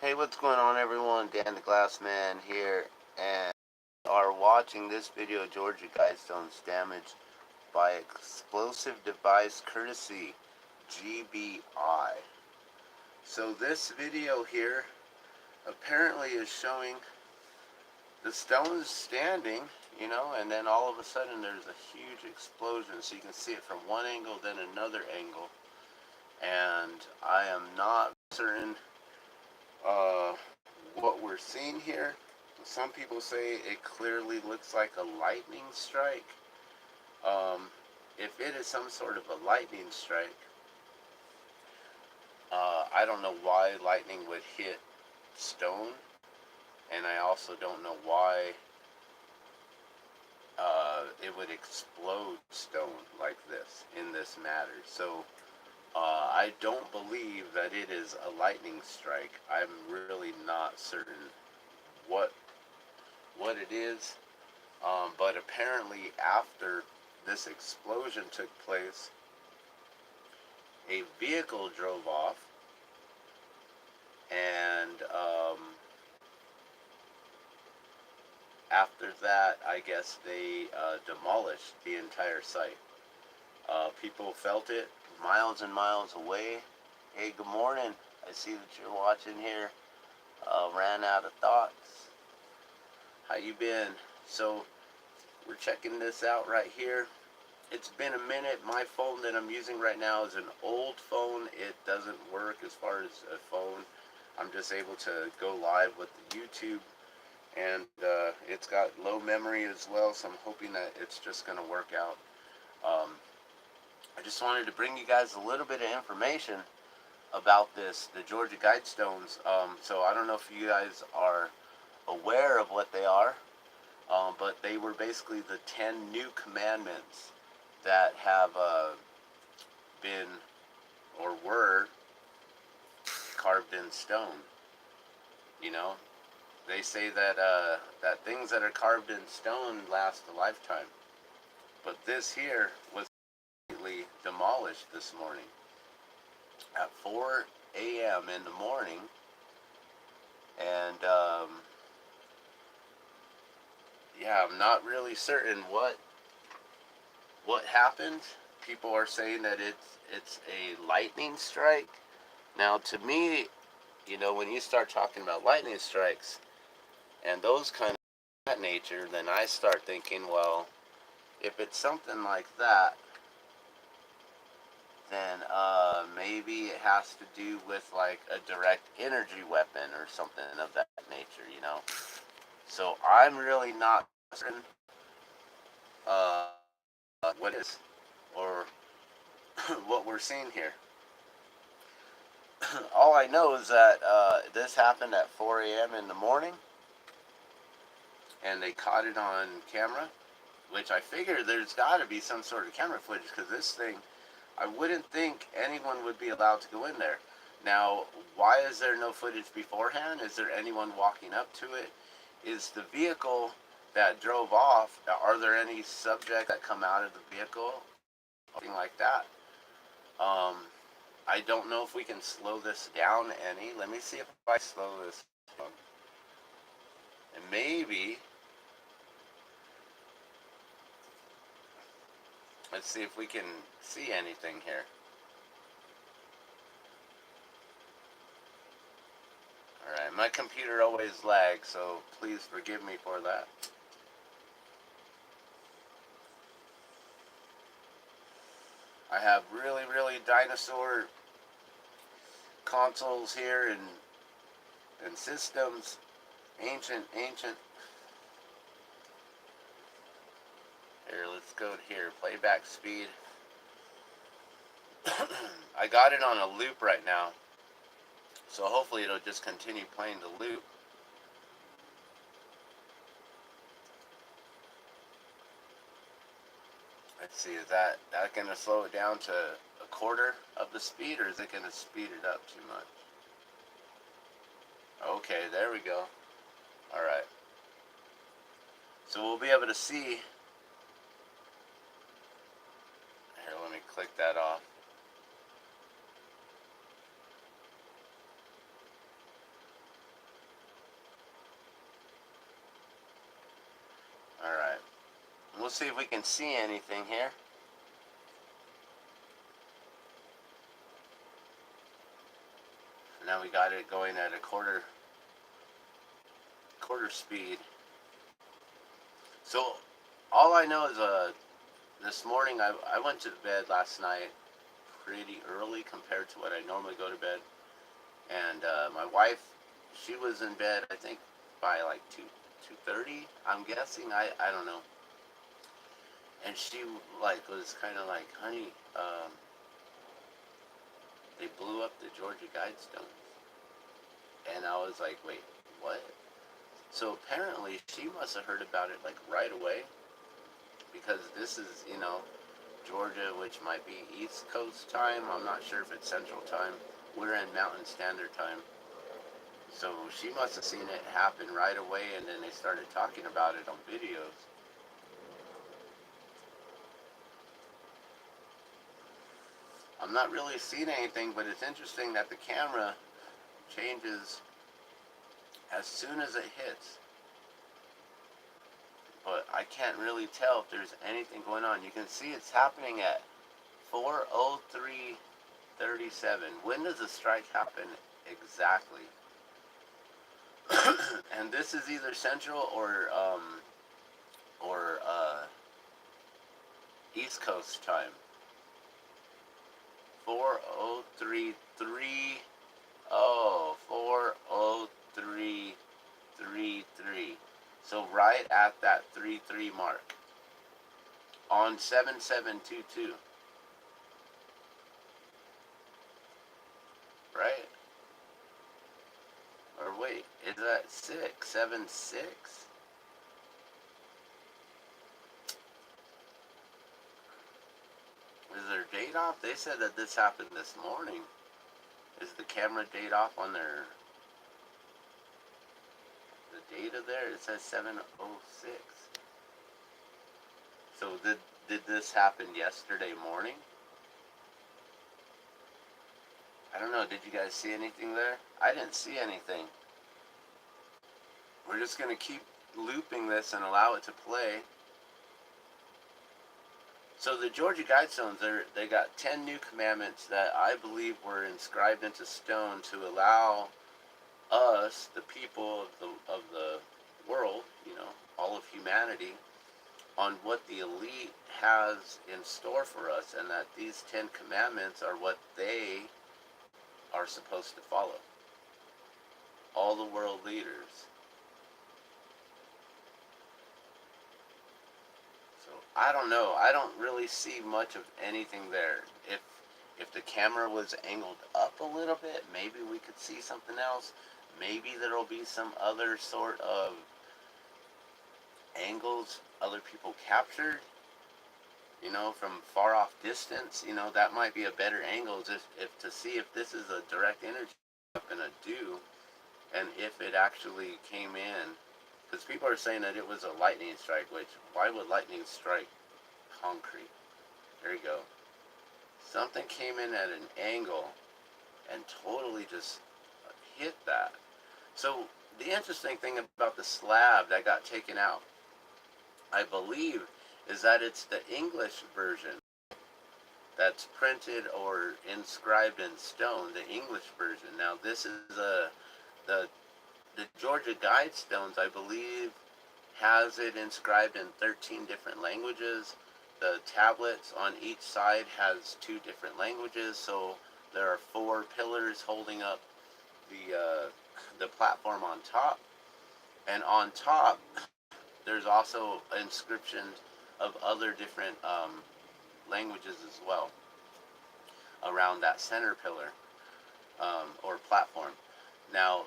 Hey, what's going on, everyone? Dan the Glassman here, and you are watching this video of Georgia Guidestones damaged by explosive device courtesy GBI. So this video here apparently is showing the stones standing, and then all of a sudden there's a huge explosion. So you can see it from one angle, then another angle, and I am not certain what we're seeing here. Some people say it clearly looks like a lightning strike. If it is some sort of a lightning strike, I don't know why lightning would hit stone, and I also don't know why it would explode stone like this in this matter. So I don't believe that it is a lightning strike. I'm really not certain what it is, but apparently after this explosion took place, a vehicle drove off, and after that, I guess they demolished the entire site. People felt it miles and miles away. Hey, good morning. I see that you're watching here. Ran out of thoughts. How you been? So we're checking this out right here. It's been a minute. My phone that I'm using right now is an old phone. It doesn't work as far as a phone. I'm just able to go live with the YouTube, and it's got low memory as well, so I'm hoping that it's just going to work out. I just wanted to bring you guys a little bit of information about this, the Georgia Guidestones. So I don't know if you guys are aware of what they are, but they were basically the 10 new commandments that have been or were carved in stone. They say that that things that are carved in stone last a lifetime, but this here was completely demolished this morning at 4 a.m. in the morning, and yeah, I'm not really certain what happened. People are saying that it's a lightning strike. Now, to me, when you start talking about lightning strikes and those kind of that nature, then I start thinking, well, if it's something like that, then maybe it has to do with like a direct energy weapon or something of that nature, So I'm really not certain what it is or what we're seeing here. All I know is that this happened at 4 a.m. in the morning, and they caught it on camera, which I figure there's got to be some sort of camera footage, because this thing, I wouldn't think anyone would be allowed to go in there. Now, why is there no footage beforehand? Is there anyone walking up to it? Is the vehicle that drove off, are there any subjects that come out of the vehicle? Something like that. I don't know if we can slow this down any. Let me see if I slow this down. And maybe, let's see if we can see anything here. Alright, my computer always lags, so please forgive me for that. I have really dinosaur consoles here and systems. Ancient. Here, let's go to here. Playback speed. I got it on a loop right now, so hopefully it'll just continue playing the loop. Let's see, is that going to slow it down to a quarter of the speed, or is it going to speed it up too much? Okay, there we go. Alright. So we'll be able to see. Here, let me click that off. we'll see if we can see anything here. Now we got it going at a quarter speed. So all I know is this morning I went to bed last night pretty early compared to what I normally go to bed, and my wife, she was in bed I think by like 2:30, I'm guessing. I don't know. And she like was kind of like, honey, they blew up the Georgia Guidestones. And I was like, wait, what? So apparently she must have heard about it like right away, because this is, you know, Georgia, which might be East Coast time. I'm not sure if it's Central time. We're in Mountain Standard time. So she must have seen it happen right away, and then they started talking about it on videos. I'm not really seeing anything, but it's interesting that the camera changes as soon as it hits. But I can't really tell if there's anything going on. You can see it's happening at 4:03:37. When does the strike happen exactly? And this is either Central or East Coast time. 4:03:3. Oh, 4:03:33. So right at that 3:3 mark on 7722. Right? Or wait, is that 676? Is their date off? They said that this happened this morning. Is the camera date off on their the data there? It says 7:06. So did this happen yesterday morning? I don't know. Did you guys see anything there? I didn't see anything. We're just going to keep looping this and allow it to play. So the Georgia Guidestones, they got 10 new commandments that I believe were inscribed into stone to allow us, the people of the world, you know, all of humanity, on what the elite has in store for us, and that these 10 commandments are what they are supposed to follow. All the world leaders. So I don't know. I don't really see much of anything there. If the camera was angled up a little bit, maybe we could see something else. Maybe there'll be some other sort of angles other people captured, you know, from far off distance. You know, that might be a better angle, just if to see if this is a direct energy I'm gonna do, and if it actually came in, because people are saying that it was a lightning strike. Which, why would lightning strike concrete? There you go. Something came in at an angle and totally just hit that. So the interesting thing about the slab that got taken out, I believe, is that it's the English version that's printed or inscribed in stone, the English version. Now this is the Georgia Guidestones, I believe, has it inscribed in 13 different languages. The tablets on each side has 2 different languages, so there are 4 pillars holding up the platform on top. And on top, there's also inscriptions of other different languages as well around that center pillar or platform. Now,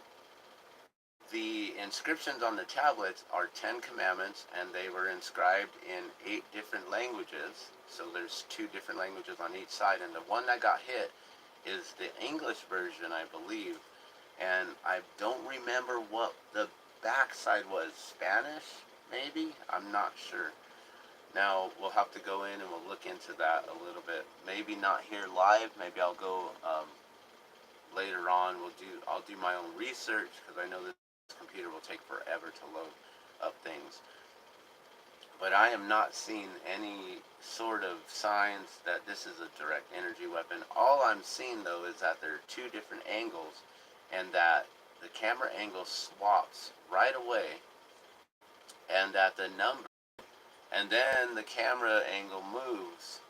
the inscriptions on the tablets are 10 commandments, and they were inscribed in 8 different languages. So there's 2 different languages on each side, and the one that got hit is the English version, I believe. And I don't remember what the backside was. Spanish, maybe? I'm not sure. Now, we'll have to go in and we'll look into that a little bit. Maybe not here live. Maybe I'll go later on. I'll do my own research, because I know this computer will take forever to load up things. but I am not seeing any sort of signs that this is a direct energy weapon. All I'm seeing though is that there are two different angles, and that the camera angle swaps right away, and that the number, and then the camera angle moves.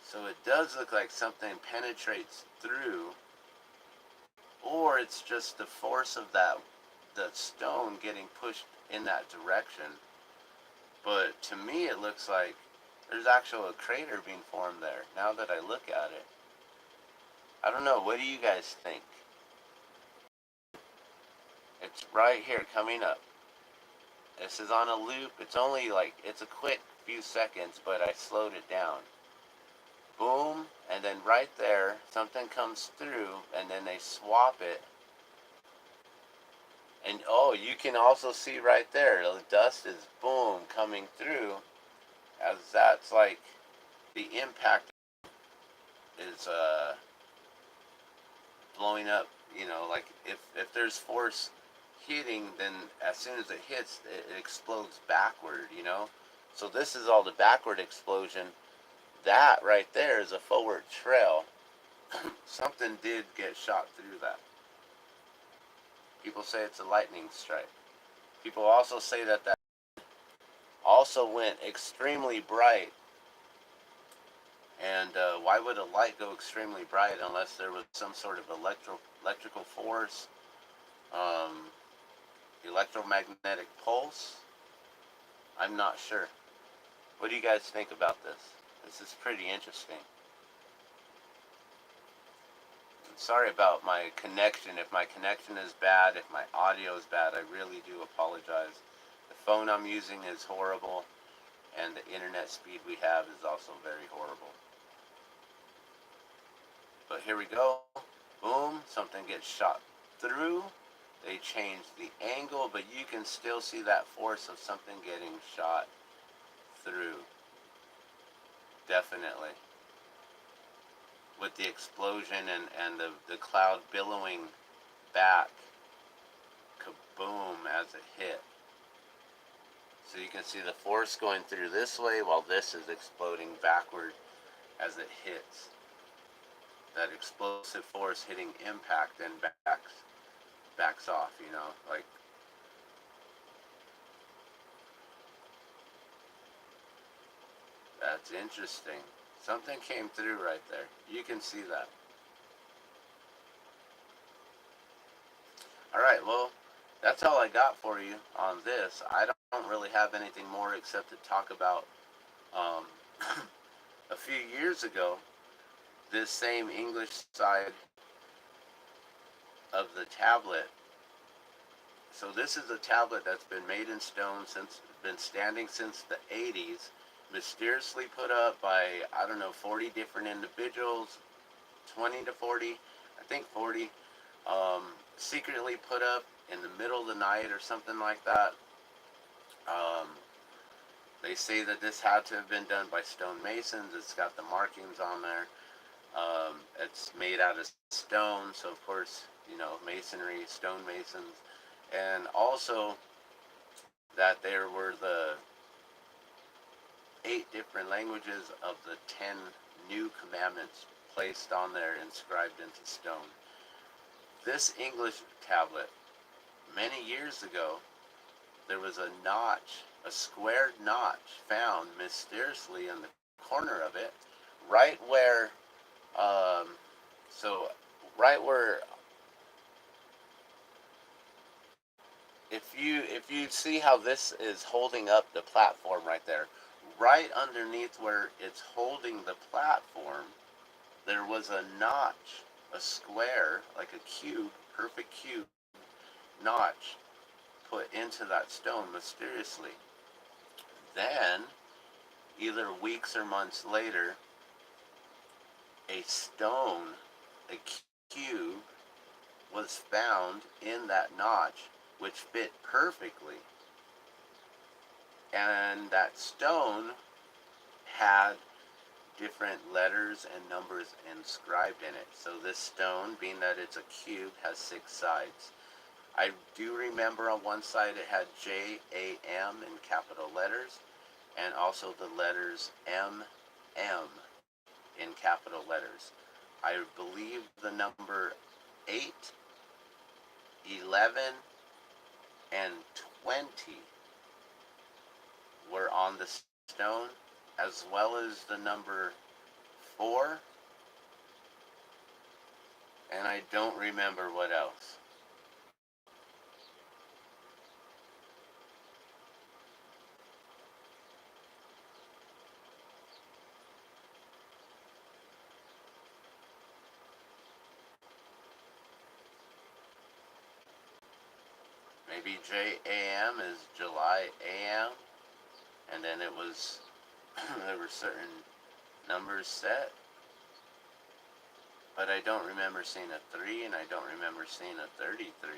So it does look like something penetrates through, or it's just the force of the stone getting pushed in that direction. But to me, it looks like there's actually a crater being formed there, now that I look at it. I don't know, what do you guys think? It's right here coming up. This is on a loop. It's only like, it's a quick few seconds, but I slowed it down. Boom, and then right there, something comes through, and then they swap it. And oh, you can also see right there, the dust is, boom, coming through, as that's like the impact is blowing up. You know, like if there's force hitting, then as soon as it hits, it explodes backward, you know. So this is all the backward explosion. That right there is a forward trail. Something did get shot through that. People say it's a lightning strike. People also say that that also went extremely bright. And why would a light go extremely bright unless there was some sort of electrical force, electromagnetic pulse? I'm not sure. What do you guys think about this? This is pretty interesting. Sorry about my connection. If my connection is bad, if my audio is bad, I really do apologize. The phone I'm using is horrible, and the internet speed we have is also very horrible. But here we go. Boom, something gets shot through. They change the angle, but you can still see that force of something getting shot through. Definitely. With the explosion and the cloud billowing back. Kaboom, as it hit. So you can see the force going through this way while this is exploding backward as it hits. That explosive force hitting impact and backs off, you know, like. That's interesting. Something came through right there. You can see that. Alright, well, that's all I got for you on this. I don't really have anything more except to talk about a few years ago, this same English side of the tablet. So this is a tablet that's been made in stone, been standing since the 80s, mysteriously put up by, I don't know, 40 different individuals, 20 to 40, I think 40, secretly put up in the middle of the night or something like that. They say that this had to have been done by stonemasons. It's got the markings on there. It's made out of stone, so of course, you know, masonry, stonemasons. And also that there were the 8 different languages of the 10 new commandments placed on there, inscribed into stone. This English tablet, many years ago, there was a notch, a squared notch found mysteriously in the corner of it, right where, right where, if you see how this is holding up the platform right there, right underneath where it's holding the platform, there was a notch, a square, like a cube, perfect cube notch put into that stone mysteriously. Then, either weeks or months later, a stone, a cube, was found in that notch, which fit perfectly. And that stone had different letters and numbers inscribed in it. So this stone, being that it's a cube, has 6 sides. I do remember on one side it had J-A-M in capital letters, and also the letters MM in capital letters. I believe the number 8, 11, and 20 were on the stone, as well as the number 4, and I don't remember what else. Maybe JAM is July AM, and then it was, there were certain numbers set, but I don't remember seeing a 3, and I don't remember seeing a 33.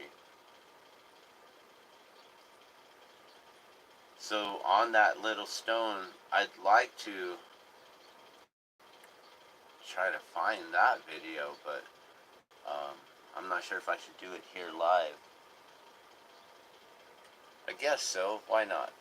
So on that little stone, I'd like to try to find that video, but I'm not sure if I should do it here live. I guess so, why not?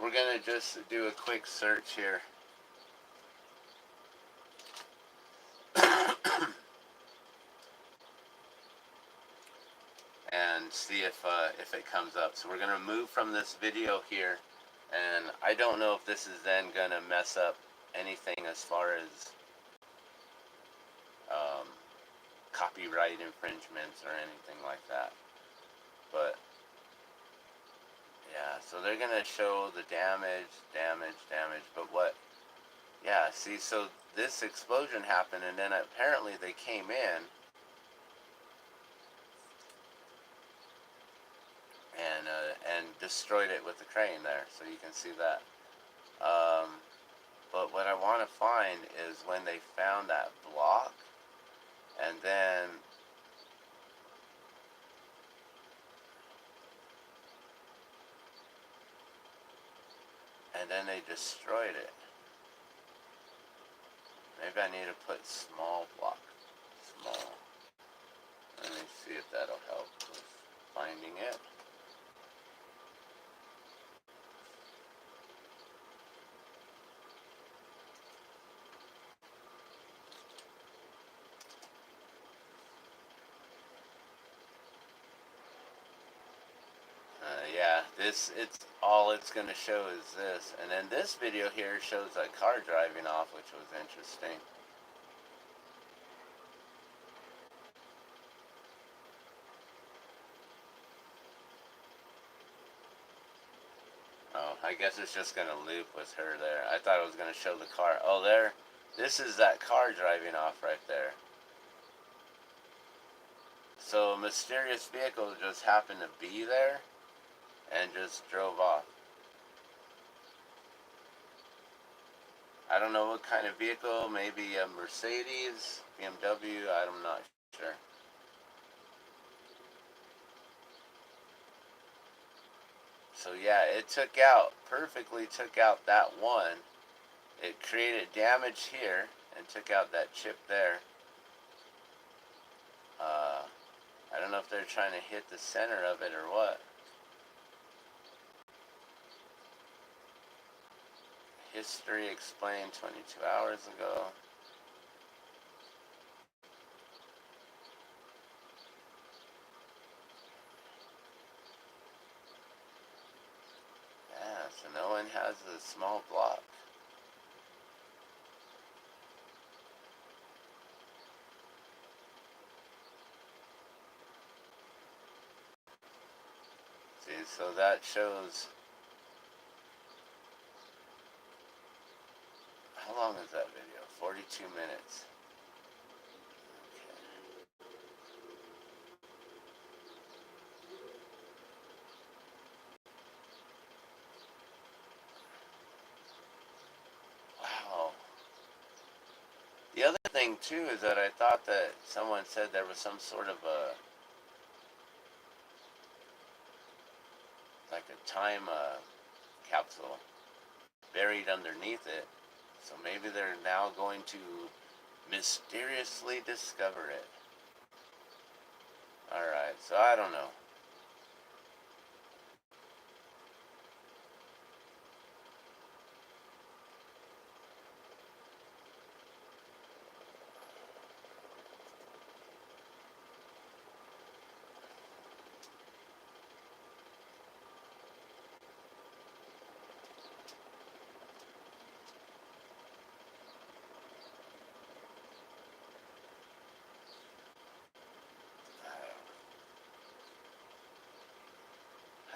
We're gonna just do a quick search here. And see if it comes up. So we're gonna move from this video here, and I don't know if this is then gonna mess up anything as far as copyright infringements or anything like that. But yeah, so they're gonna show the damage, but what? Yeah, see, so this explosion happened, and then apparently they came in and destroyed it with the crane there, so you can see that. But what I want to find is when they found that block, and then they destroyed it. Maybe I need to put small block. Small. Let me see if that'll help with finding it. Yeah, it's going to show is this. And then this video here shows a car driving off, which was interesting. Oh, I guess it's just going to loop with her there. I thought it was going to show the car. Oh, there. This is that car driving off right there. So a mysterious vehicle just happened to be there and just drove off. I don't know what kind of vehicle, maybe a Mercedes, BMW, I'm not sure. So yeah, it perfectly took out that one. It created damage here and took out that chip there. I don't know if they're trying to hit the center of it or what. History explained 22 hours ago. Yeah, so no one has a small block. See, so that shows. How long is that video? 42 minutes. Wow. The other thing too is that I thought that someone said there was some sort of like a time capsule buried underneath it. So maybe they're now going to mysteriously discover it. Alright, so I don't know.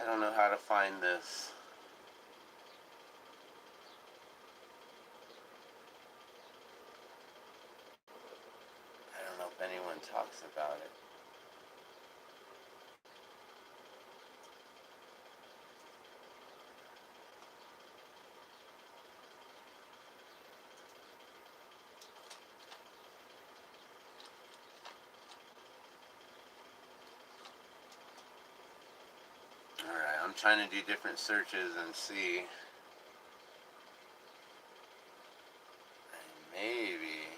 I don't know how to find this. I don't know if anyone talks about it. Alright, I'm trying to do different searches and see. And maybe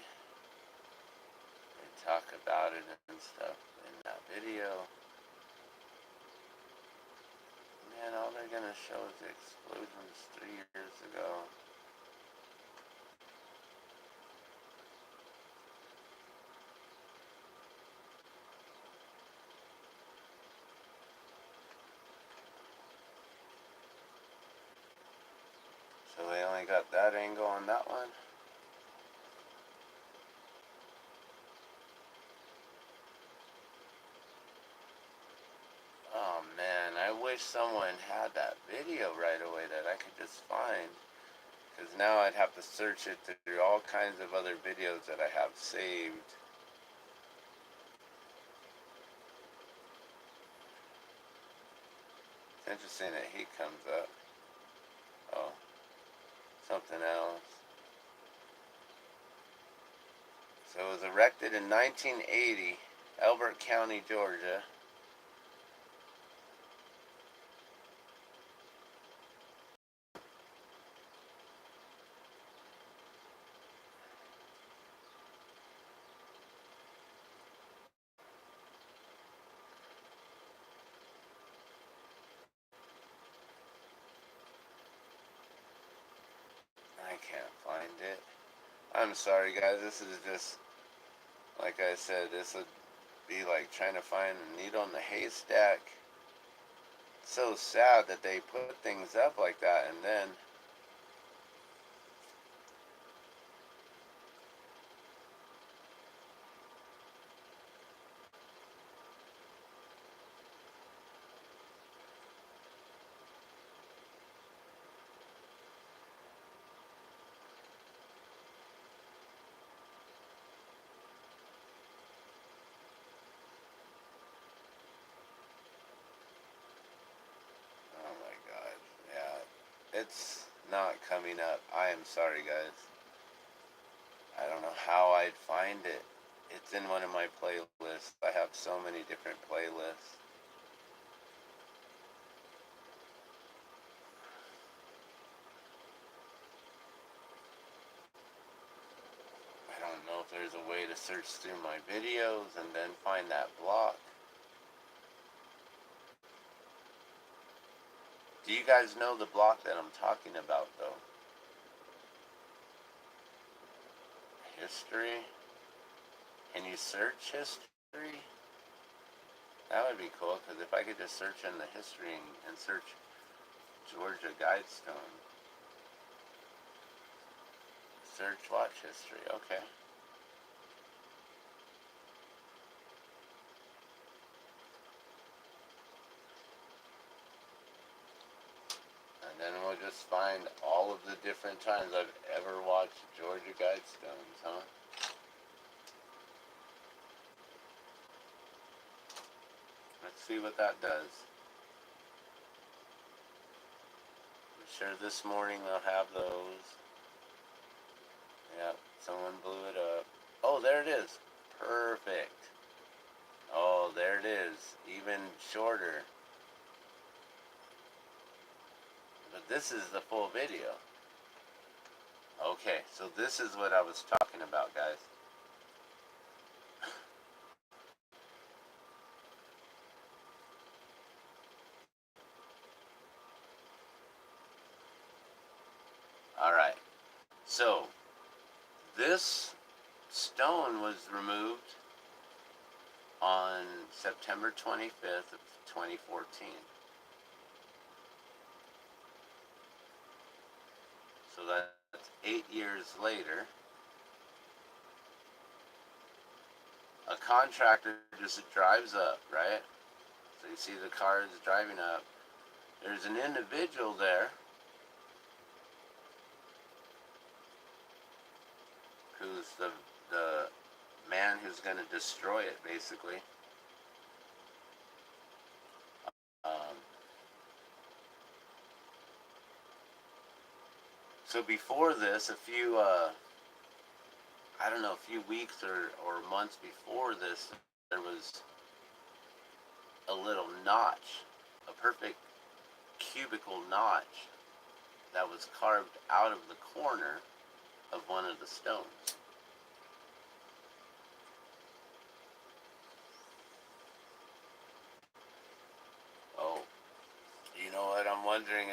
they talk about it and stuff in that video. Man, all they're gonna show is the explosions 3 years ago. So they only got that angle on that one. Oh man, I wish someone had that video right away that I could just find. Because now I'd have to search it through all kinds of other videos that I have saved. It's interesting that he comes up. Oh, something else. So it was erected in 1980, Elbert County, Georgia. I can't find it. I'm sorry guys, this is just, like I said, this would be like trying to find a needle in the haystack. It's so sad that they put things up like that and then oh my god, yeah, it's not coming up. I am sorry guys. I don't know how I'd find it. It's in one of my playlists. I have so many different playlists. I don't know if there's a way to search through my videos and then find that block. Do you guys know the block that I'm talking about though? History? Can you search history? That would be cool, because if I could just search in the history and search Georgia Guidestone. Search watch history, okay. And then we'll just find all of the different times I've ever watched Georgia Guidestones, huh? Let's see what that does. I'm sure this morning they'll have those. Yep, someone blew it up. Oh, there it is. Perfect. Oh, there it is. Even shorter. But this is the full video. Okay, so this is what I was talking about, guys. Alright, so this stone was removed on September 25th of 2014. So that's 8 years later. A contractor just drives up, right? So you see the cars driving up. There's an individual there who's the man who's going to destroy it, basically. Um, so before this, a few, I don't know, a few weeks or months before this, there was a little notch, a perfect cubical notch that was carved out of the corner of one of the stones. Oh, you know what I'm wondering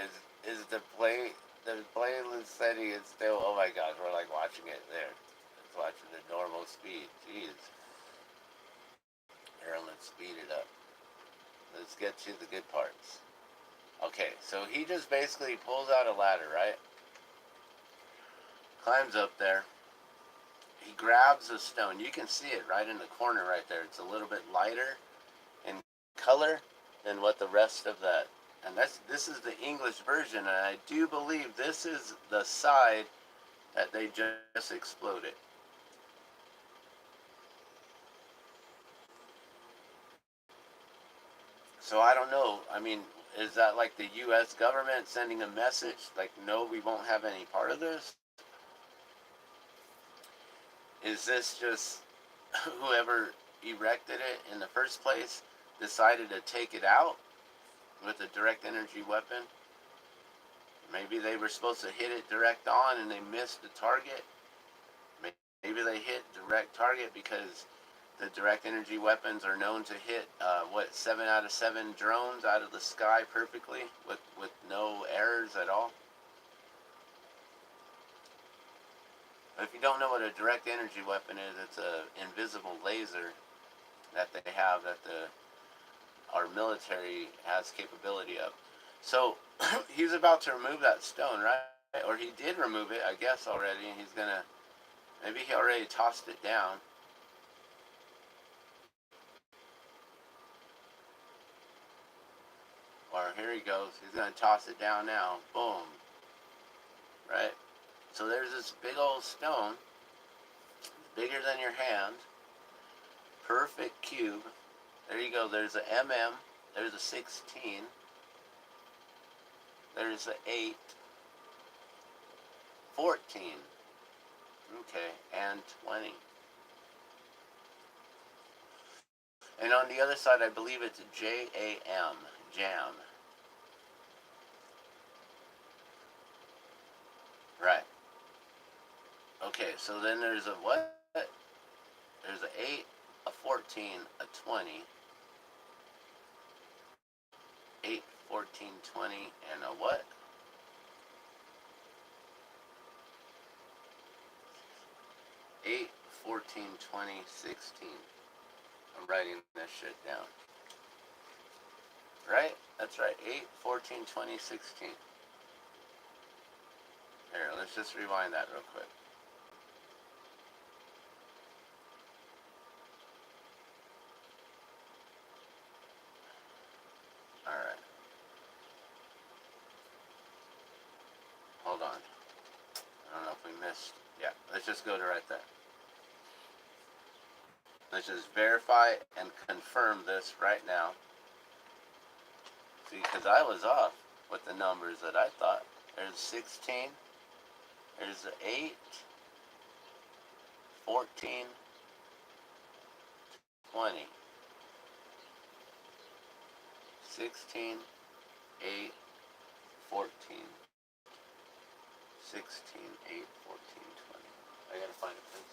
is the playlist setting is still, oh my gosh, we're like watching it there. It's watching the normal speed. Jeez. Here, let's speed it up. Let's get to the good parts. Okay, so he just basically pulls out a ladder, right? Climbs up there. He grabs a stone. You can see it right in the corner right there. It's a little bit lighter in color than what the rest of that. And this is the English version, and I do believe this is the side that they just exploded. So I don't know. I mean, is that like the U.S. government sending a message like, no, we won't have any part of this? Is this just whoever erected it in the first place decided to take it out with a direct energy weapon? Maybe they were supposed to hit it direct on and they missed the target. Maybe they hit direct target because the direct energy weapons are known to hit 7 out of 7 drones out of the sky perfectly with no errors at all. If you don't know what a direct energy weapon is, it's an invisible laser that they have that our military has capability of. So he's about to remove that stone, right? Or he did remove it, I guess, already, and he's gonna, maybe he already tossed it down. Or here he goes, he's gonna toss it down now. Boom. Right? So there's this big old stone, bigger than your hand, perfect cube. There you go, there's a MM, there's a 16, there's a 8, 14, okay, and 20. And on the other side, I believe it's JAM, jam. Right. Okay, so then there's a what? There's a 8, a 14, a 20. 8, 14, 20, and a what? 8, 14, 20, 16. I'm writing this shit down. Right? That's right. 8, 14, 20, 16. Here, let's just rewind that real quick. Alright. Hold on. I don't know if we missed. Yeah, let's just go to right there. Let's just verify and confirm this right now. See, because I was off with the numbers that I thought. There's 16. There's 8. 14. 20. 16. 8. 14. 16, 8, 14, 20. I gotta find a pencil.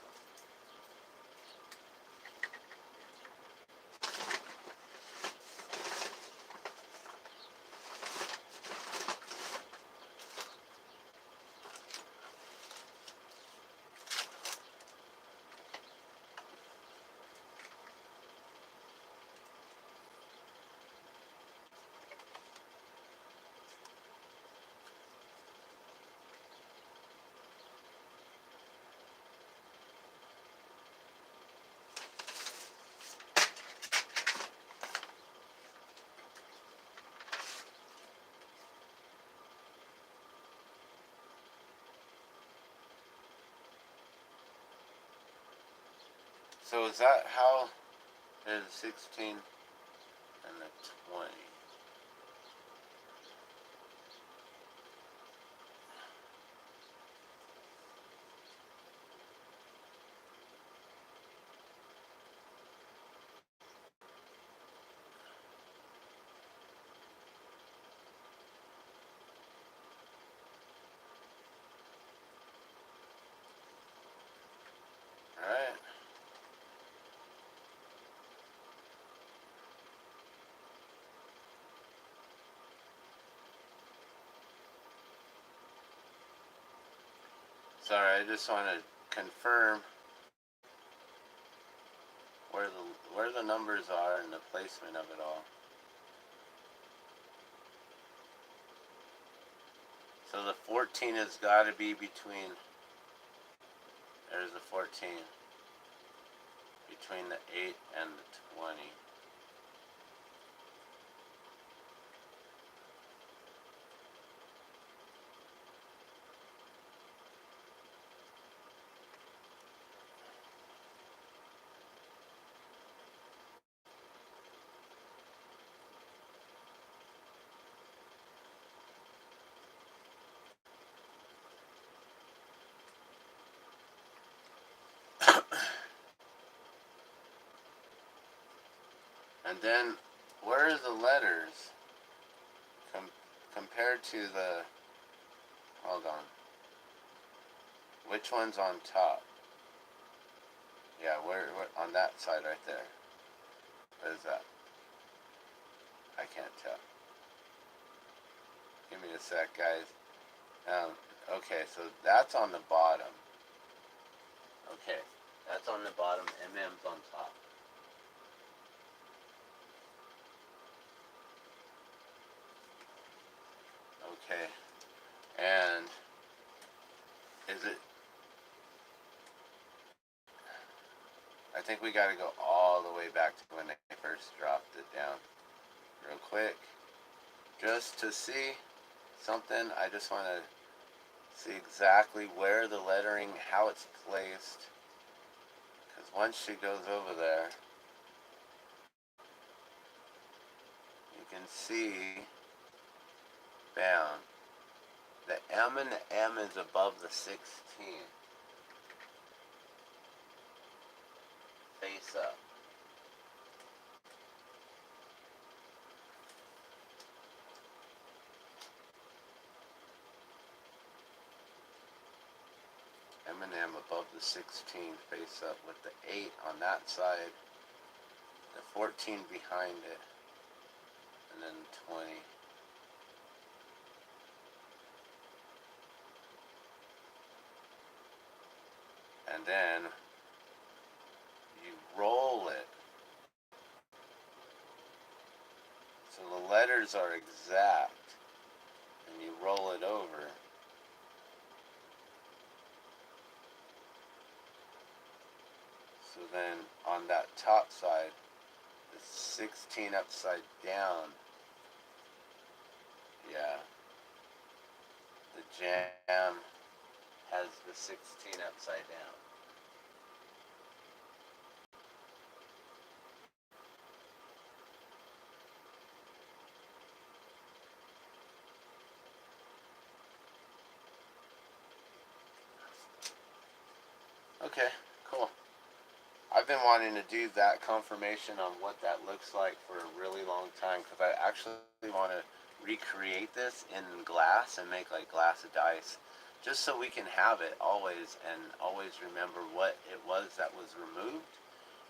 So is that how there's 16 and the 20? Alright. Sorry, I just want to confirm where the numbers are and the placement of it all. So the 14 has got to be between, there's the 14, between the 8 and the 20. And then, where are the letters compared to the, hold on, which one's on top? Yeah, where on that side right there. What is that? I can't tell. Give me a sec, guys. Okay, so that's on the bottom. Okay, that's on the bottom, MM's on top. Okay, and is it, I think we gotta go all the way back to when they first dropped it down. Real quick, just to see something, I just wanna see exactly where the lettering, how it's placed. Because once she goes over there, you can see, bam, the M and the M is above the 16. Face up. M and M above the 16, face up with the 8 on that side, the 14 behind it, and then 20. And then you roll it. So the letters are exact, and you roll it over. So then on that top side, the 16 upside down, yeah, the jam has the 16 upside down. Okay, cool. I've been wanting to do that confirmation on what that looks like for a really long time, because I actually want to recreate this in glass and make like glass dice, just so we can have it always and always remember what it was that was removed.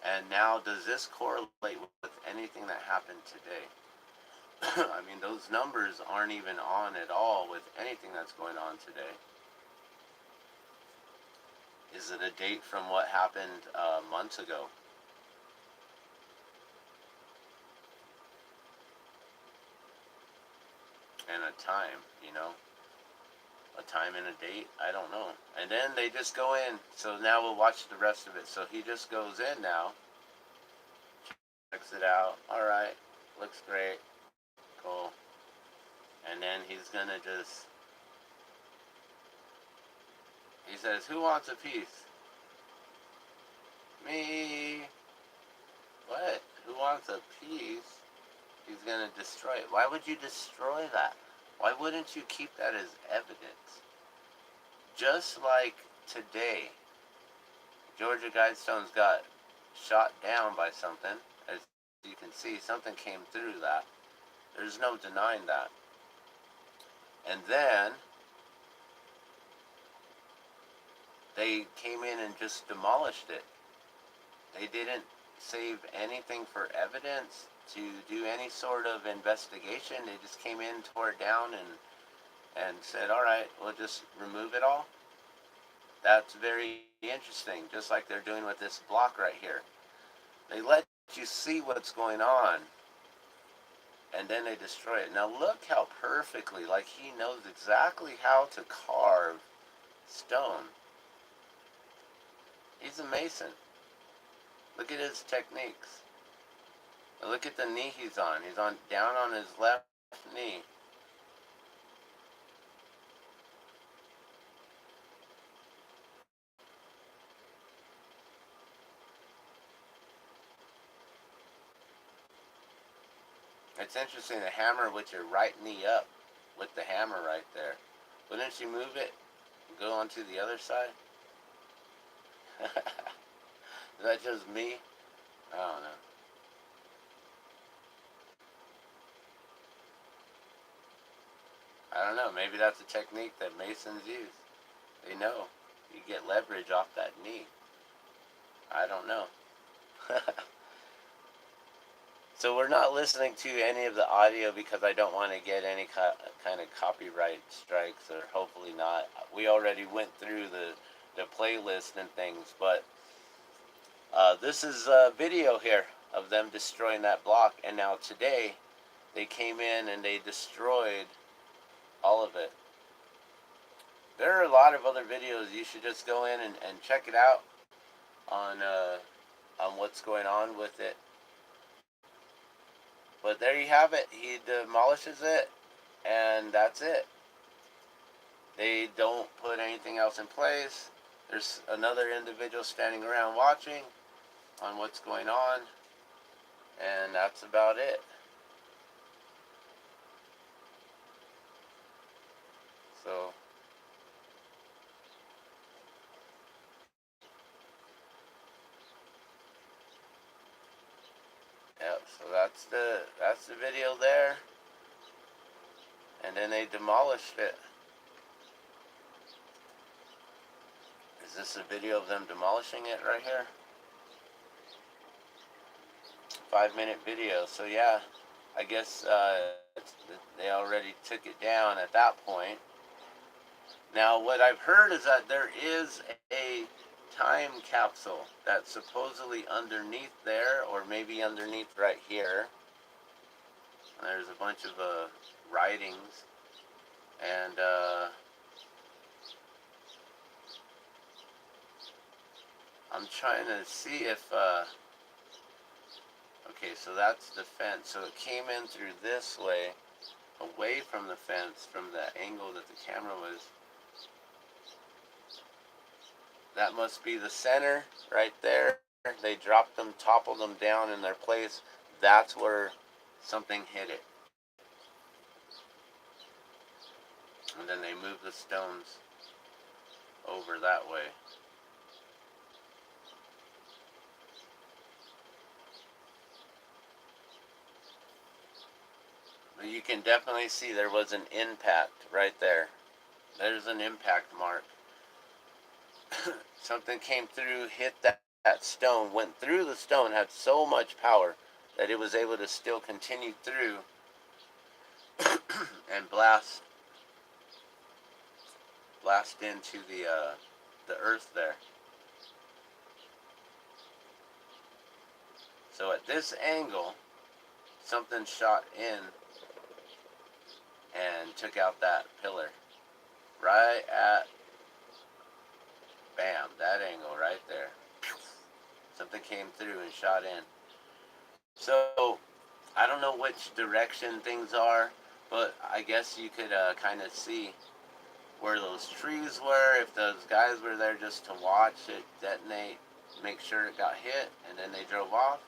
And now, does this correlate with anything that happened today? I mean, those numbers aren't even on at all with anything that's going on today. Is it a date from what happened months ago? And a time, you know? A time and a date? I don't know. And then they just go in. So now we'll watch the rest of it. So he just goes in now. Checks it out. Alright. Looks great. Cool. And then he's gonna just... He says, who wants a piece? Me. What? Who wants a piece? He's gonna destroy it. Why would you destroy that? Why wouldn't you keep that as evidence? Just like today, Georgia Guidestones got shot down by something. As you can see, something came through that. There's no denying that. And then they came in and just demolished it. They didn't save anything for evidence to do any sort of investigation. They just came in, tore it down, and said, all right, we'll just remove it all. That's very interesting, just like they're doing with this block right here. They let you see what's going on, and then they destroy it. Now look how perfectly, like he knows exactly how to carve stone. He's a mason. Look at his techniques. Look at the knee he's on. He's on down on his left knee. It's interesting to hammer with your right knee up with the hammer right there. Wouldn't you move it and go onto the other side? Is that just me? I don't know. I don't know. Maybe that's a technique that Masons use. They know. You get leverage off that knee. I don't know. So we're not listening to any of the audio because I don't want to get any kind of copyright strikes, or hopefully not. We already went through the playlist and things, but this is a video here of them destroying that block. And now today they came in and they destroyed all of it. There are a lot of other videos. You should just go in and check it out on what's going on with it. But there you have it. He demolishes it, and that's it. They don't put anything else in place. There's another individual standing around watching on what's going on, and that's about it. So yep, so that's the video there. And then they demolished it. Is this a video of them demolishing it right here? 5-minute video. So yeah, I guess they already took it down at that point. Now what I've heard is that there is a time capsule that's supposedly underneath there, or maybe underneath right here. There's a bunch of writings, and I'm trying to see if okay, so that's the fence. So it came in through this way, away from the fence, from the angle that the camera was. That must be the center right there. They dropped them, toppled them down in their place. That's where something hit it. And then they moved the stones over that way. But you can definitely see there was an impact right there. There's an impact mark. Something came through, hit that stone, went through the stone, had so much power that it was able to still continue through and blast into the earth there. So at this angle, something shot in and took out that pillar. Right at, bam, that angle right there. Something came through and shot in. So I don't know which direction things are, but I guess you could kind of see where those trees were, if those guys were there just to watch it detonate, make sure it got hit, and then they drove off,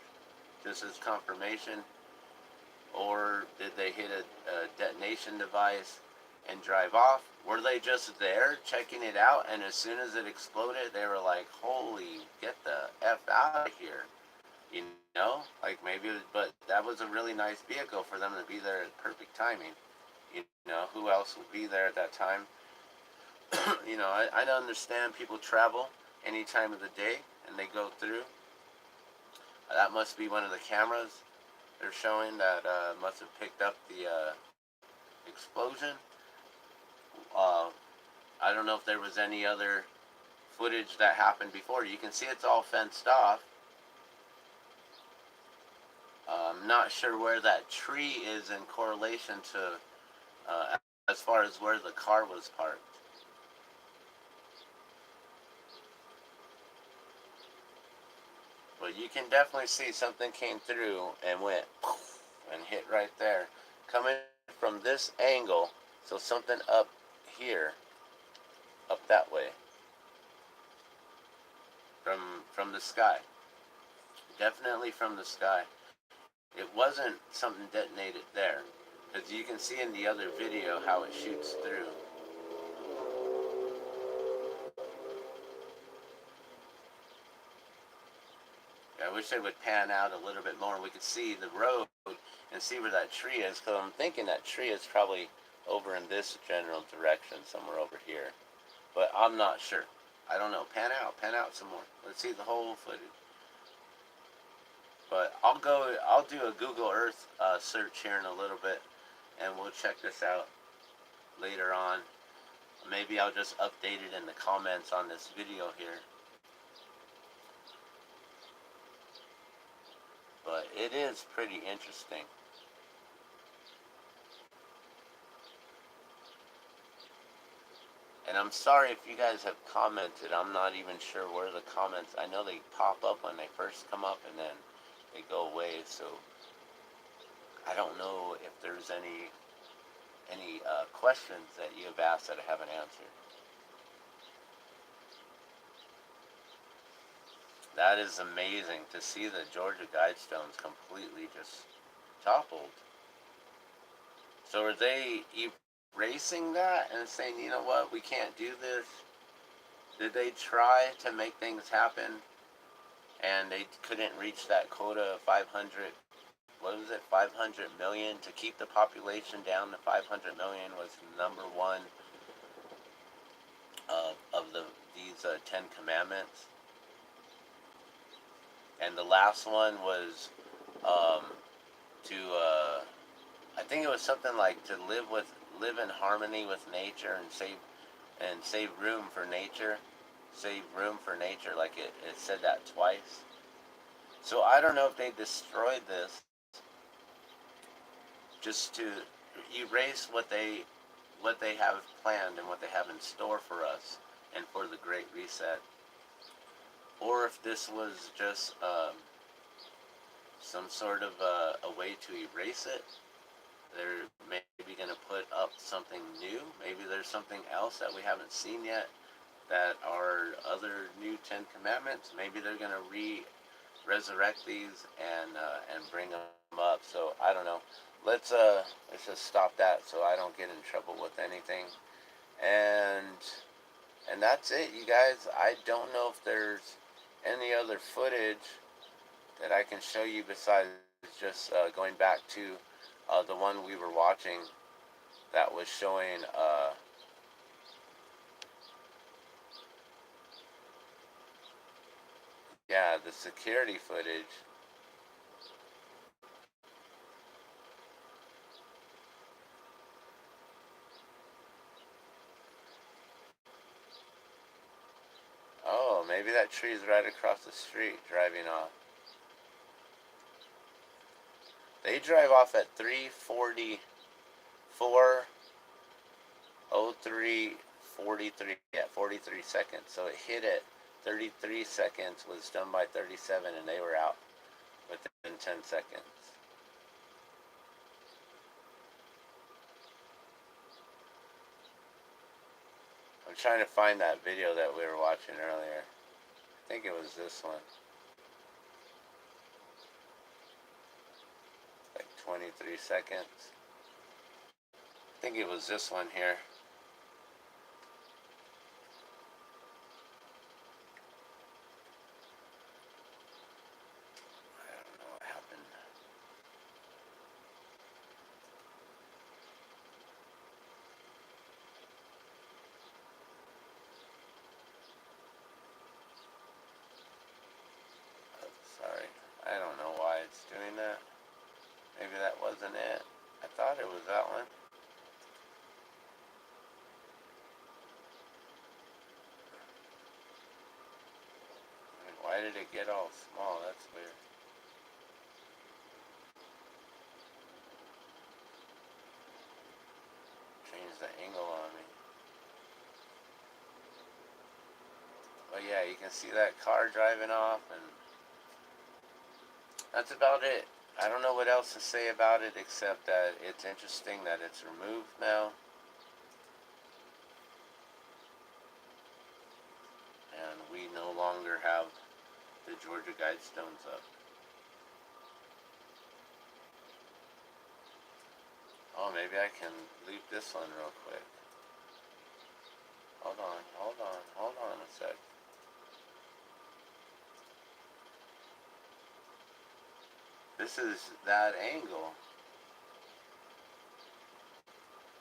just as confirmation. Or did they hit a detonation device and drive off? Were they just there checking it out, and as soon as it exploded, they were like, holy, get the F out of here. You know, like maybe, but that was a really nice vehicle for them to be there at perfect timing. You know, who else would be there at that time? You know, I understand people travel any time of the day and they go through. That must be one of the cameras they're showing that must have picked up the explosion. Uh, I don't know if there was any other footage that happened before. You can see it's all fenced off. I'm not sure where that tree is in correlation to as far as where the car was parked. But you can definitely see something came through and went and hit right there. Coming from this angle, so something up here, up that way, from the sky. Definitely from the sky. It wasn't something detonated there, because you can see in the other video how it shoots through. I wish they would pan out a little bit more and we could see the road and see where that tree is, because I'm thinking that tree is probably over in this general direction, somewhere over here. But I'm not sure. I don't know. Pan out some more. Let's see the whole footage. But I'll do a Google Earth search here in a little bit, and we'll check this out later on. Maybe I'll just update it in the comments on this video here. But it is pretty interesting. And I'm sorry if you guys have commented. I'm not even sure where the comments, I know they pop up when they first come up and then they go away. So I don't know if there's any questions that you have asked that I haven't answered. That is amazing to see the Georgia Guidestones completely just toppled. So are they erasing that and saying, you know what, we can't do this? Did they try to make things happen and they couldn't reach that quota of 500, what was it, 500 million? To keep the population down to 500 million was number one of these 10 commandments. And the last one was to I think it was something like to live in harmony with nature and save room for nature. Save room for nature, like it said that twice. So I don't know if they destroyed this just to erase what they have planned and what they have in store for us and for the Great Reset, or if this was just some sort of a way to erase it. They're maybe going to put up something new. Maybe there's something else that we haven't seen yet that are other new 10 commandments. Maybe they're going to resurrect these and bring them up. So I don't know. Let's just stop that so I don't get in trouble with anything. And that's it, you guys. I don't know if there's any other footage that I can show you besides just going back to the one we were watching that was showing Yeah, the security footage. Oh, maybe that tree's right across the street driving off. They drive off at 3:44:03:43. Yeah, 43 seconds. So it hit at 33 seconds, was done by 37, and they were out within 10 seconds. I'm trying to find that video that we were watching earlier. I think it was this one. Like 23 seconds. I think it was this one here. I don't know what happened. Oh, sorry. I don't know why it's doing that. Maybe that wasn't it. I thought it was that one. Why did it get all small? That's weird. Change the angle on me. But yeah, you can see that car driving off, and that's about it. I don't know what else to say about it except that it's interesting that it's removed now. And we no longer have the Georgia Guidestones up. Oh, maybe I can leave this one real quick. Hold on a sec. This is that angle.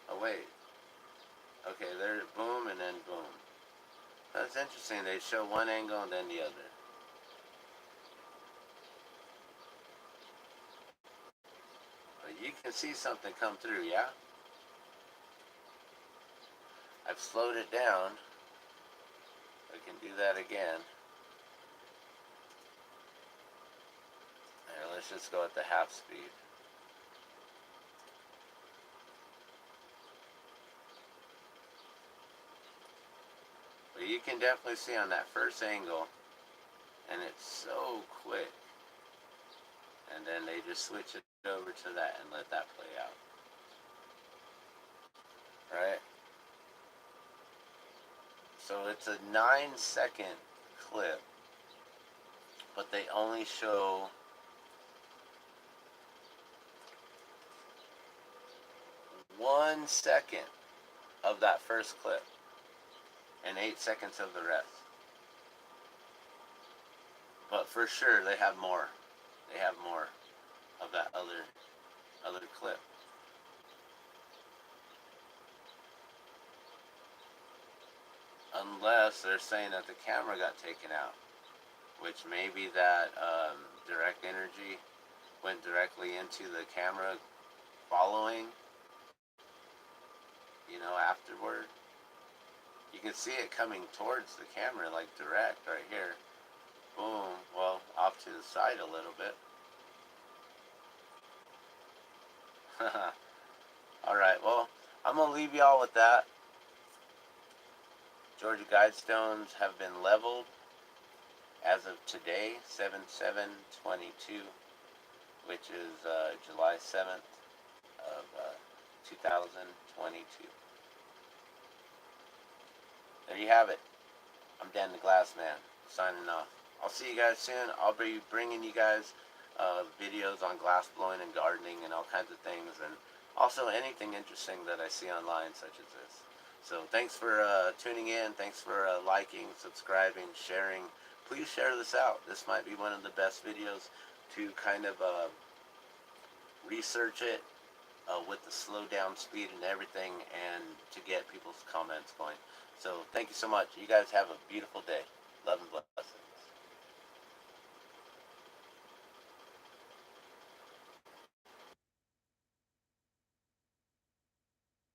Oh, wait. Okay, there's boom and then boom. That's interesting. They show one angle and then the other. But you can see something come through, yeah? I've slowed it down. I can do that again. And let's just go at the half speed. But you can definitely see on that first angle, and it's so quick. And then they just switch it over to that and let that play out. Right? So it's a 9-second clip, but they only show 1 second of that first clip and 8 seconds of the rest. But for sure they have more. They have more of that other clip. Unless they're saying that the camera got taken out, which maybe that direct energy went directly into the camera following, afterward. You can see it coming towards the camera, like direct right here. Boom. Well, off to the side a little bit. Alright, well, I'm going to leave y'all with that. Georgia Guidestones have been leveled as of today, 7/7/22, which is July 7th of 2022. There you have it. I'm Dan the Glass Man, signing off. I'll see you guys soon. I'll be bringing you guys videos on glass blowing and gardening and all kinds of things, and also anything interesting that I see online, such as this. So thanks for tuning in. Thanks for liking, subscribing, sharing. Please share this out. This might be one of the best videos to kind of research it with the slow down speed and everything, and to get people's comments going. So thank you so much. You guys have a beautiful day. Love and blessings.